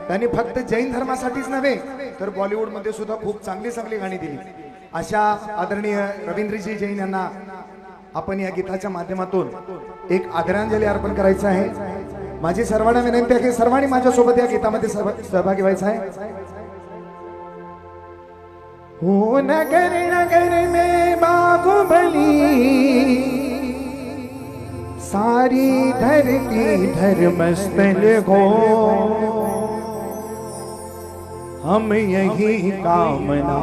त्यांनी फक्त जैन धर्मासाठीच नव्हे तर बॉलिवूड मध्ये सुद्धा खूप चांगली चांगली गाणी दिली। अशा आदरणीय रवींद्रजी जैन यांना आपण या गीताच्या माध्यमातून एक आदरांजली अर्पण करायचं आहे। माझी सर्वांना विनंती आहे की सर्वांनी माझ्यासोबत या गीतामध्ये सहभागी व्हायचं आहे। हो नगर नगर में बाहुबली, सारी धरती धर्मस्थल हो, हम यही कामना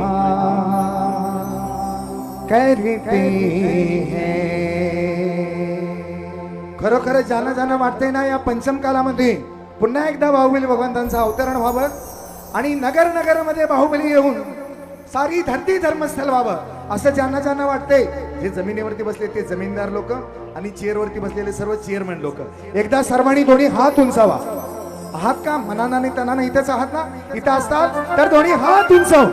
करते हैं। खरोखर जाणं जाणं वाटतंय ना या पंचम कालामध्ये पुन्हा एकदा बाहुबली भगवंतांचं अवतरण व्हावं आणि नगर नगरमध्ये बाहुबली येऊन सारी धरती धर्मस्थल व्हावं असं ज्यांना ज्यांना वाटतंय। जे जमिनीवरती बसले ते जमीनदार लोक आणि चेअरवरती बसलेले सर्व चेअरमन लोक एकदा सर्वांनी दोन्ही हात उंचावा। आहात का मनाना आणि तनाना इथेच आहात ना? इथं असतात तर दोन्ही हात उंचाव।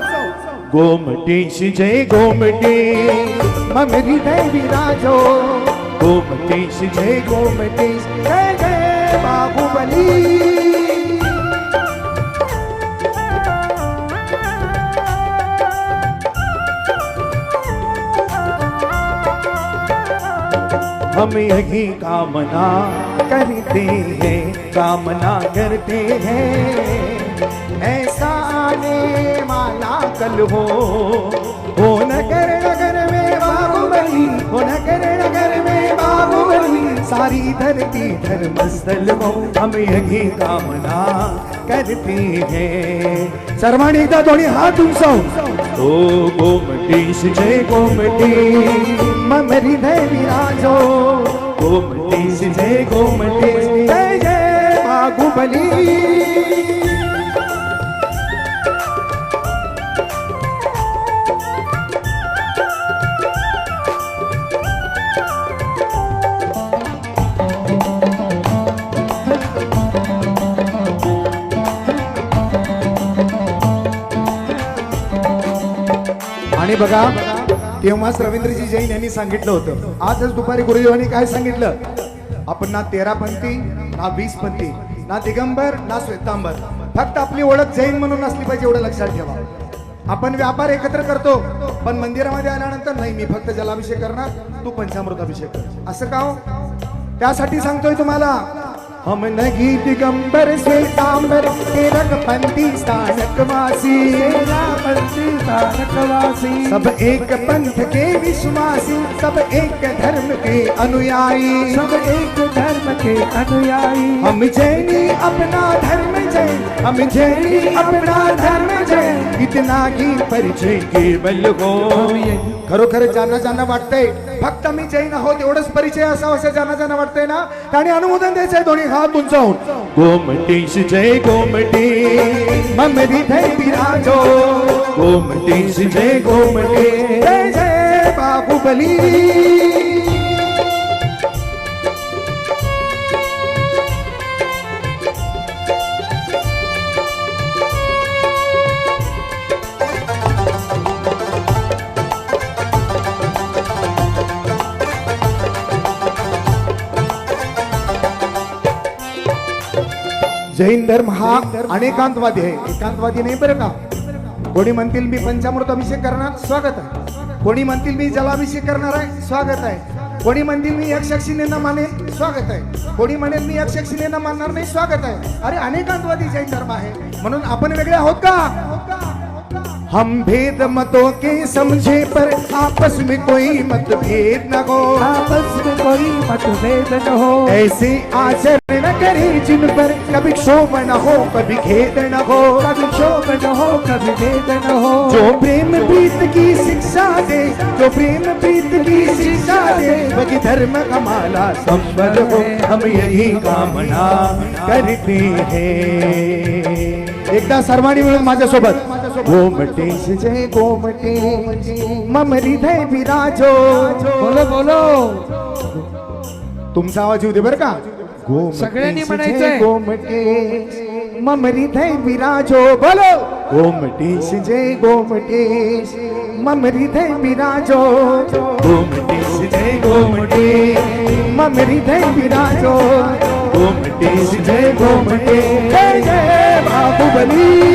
गोमटेश जय गोमटेश मम हृदय विराजो, गोमटेश जय गोमटेश जय जय बाहुबली। हम यही कामना करते हैं, कामना करते हैं ऐसा आने वाला कल हो नगर नगर में बाहुबली, हो नगर नगर में बाहुबली, सारी धरती धर्मस्थल हो, हम यही कामना करते हैं। सर्वांनी एकदा दोन्ही हात उंचाव। ओ गोमटेश जय गोमटेश मम हृदय विराजो, गोमटेश जय गोमटेश जय जय बाहुबली। आणि बघा तेव्हाच रवींद्रजी जैन यांनी सांगितलं होतं, आजच दुपारी गुरुदेवांनी काय सांगितलं, आपण ना 13 पंथी ना 20 पंथी ना दिगंबर ना श्वेतांबर, फक्त आपली ओळख जैन म्हणून असली पाहिजे एवढं लक्षात ठेवा। आपण व्यापार एकत्र करतो पण मंदिरामध्ये आल्यानंतर नाही मी फक्त जलाभिषेक करणार तू पंचामृत अभिषेक कर, असं का हो? त्यासाठी सांगतोय तुम्हाला, हम नहीं दिगंबर श्वेतांबर तेरक पंथी स्थानकवासी, सब एक पंथ के विश्वासी, सब एक धर्म के अनुयायी, सब एक धर्म के अनुयायी। हम जैनी अपना धर्म जैन, हम जैनी अपना धर्म जैन, इतना ही परिचय केवल हो। खरोखर ज्यांना ज्यांना वाटतंय फक्त मी जैन आहोत एवढंच परिचय असावा असं ज्यांना ज्यांना वाटतंय ना त्याने अनुमोदन द्यायचंय दोन्ही हात उंचावून। गोमटेश जय गोमटेश मम हृदय विराजो, गोमटेश जय गोमटेश जय जय बाहुबली। जैन धर्म हा अनेकांतवादी आहे, एकांतवादी नाही बरं का। कोणी म्हणतील मी पंचामृत अभिषेक करणार, स्वागत आहे। कोणी म्हणतील मी जलाभिषेक करणार आहे, स्वागत आहे। कोणी म्हणतील मी यक्षशिलेंना मानेल, स्वागत आहे। कोणी म्हणेल मी यक्षशिलेंना मानणार नाही, स्वागत आहे। अरे अनेकांतवादी जैन धर्म आहे म्हणून आपण वेगळे आहोत का? हम भेद मतों के समझे पर आपस में कोई मतभेद न हो, आपस में कोई मतभेद न हो, ऐसे आचरण न करे जिन पर कभी क्षोभ न हो कभी खेद न हो, कभी क्षोभ न हो कभी खेद न हो। जो प्रेम प्रीत की शिक्षा दे, जो प्रेम प्रीत की शिक्षा दे, वही धर्म कमाला संबल हो, हम यही कामना करते हैं। एकदा सर्वांनी मिळून माझ्यासोबत, गोमटेश जय गोमटेश मम हृदय विराजो, बोलो बोलो तुमचा आवाज येऊ दे बरं का। सगळ्यांनी म्हणायचंय गोमटेश मम हृदय विराजो, बोलो गोमटेश जय गोमटेश मम हृदय विराजो, गोमटेश जय गोमटेश मम हृदय विराजो, गोमटेश जय गोमटेश जय जय बाबू। बली